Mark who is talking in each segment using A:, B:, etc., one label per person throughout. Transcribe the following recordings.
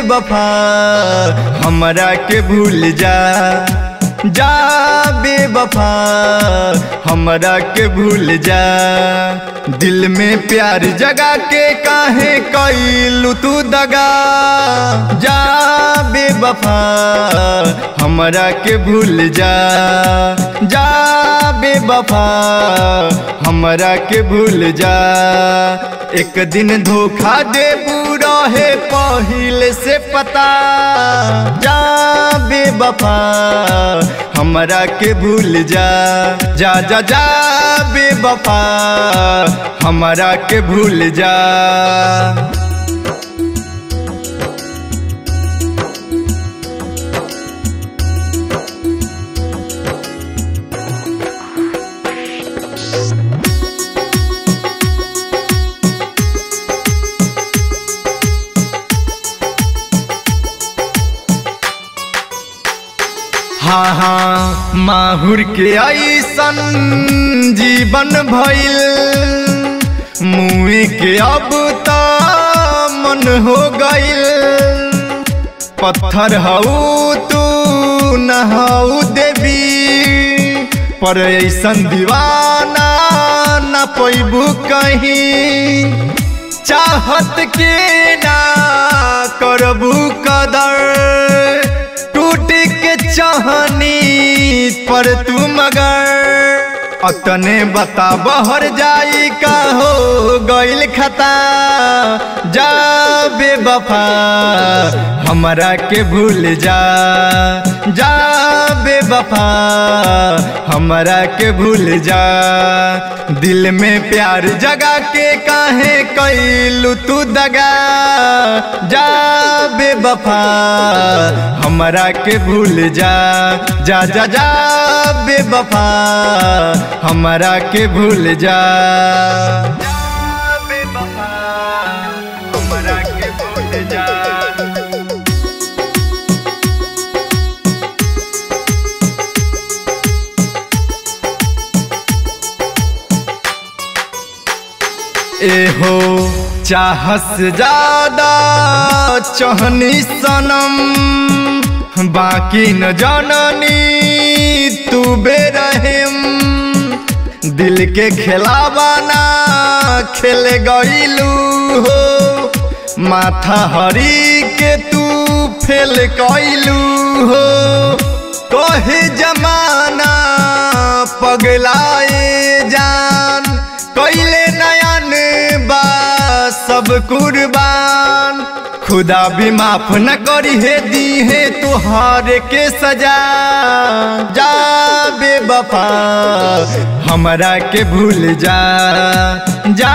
A: बेवफा हमरा के भूल जा, जा बेवफा हमरा के भूल जा। दिल में प्यार जगा के काहे कइलू तू दगा, जा बेवफा हमरा के भूल जा, जा बेवफा हमरा के भूल जा। एक दिन धोखा देबू रहे पहिले से पता, जा बेवफा हमरा के भूल जा, जा जा जा बेवफा हमरा के भूल जा। हाँ हाँ माहुर के ऐसन जीवन भइल, मुँह के अब त मन हो गइल। पत्थर हऊ तू न हऊ देवी, पर ऐसन दीवाना न पैबू कहीं। चाहत के ना करबू कदर, चाहनी पर तू मगर अतने बता बहर जाई का हो गइल खता, जा बेवफा हमरा के भूल जा, जा बेवफा हमरा के भूल जा। दिल में प्यार जगा के काहे कइलू तू दगा, जा बेवफा हमरा के भूल जा, जा जा जा बेवफा हमरा के भूल जा, बेवफा हमरा के भूल जा। एहो चाहत ज्यादा चहनी सनम, बाकी न जाननी तू बेरहम। दिल के खिलावाना खेल गइलू हो, माथा हरी के तू फेल कइलू हो। कहे जमाना पगलाए जान, कइले नयन बा सब कुर्बान। खुदा भी माफ न करी है दी है तुहार के सजा, जा बेवफा हमरा के भूल जा, जा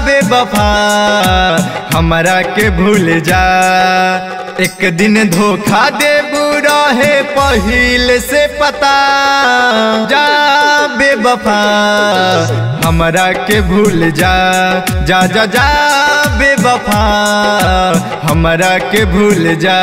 A: बेवफा हमरा के भूल जा। एक दिन धोखा देबू रहे पहिले से पता, जा बेवफा हमरा के भूल जा, जा जा जा बेवफा हमरा के भूल जा।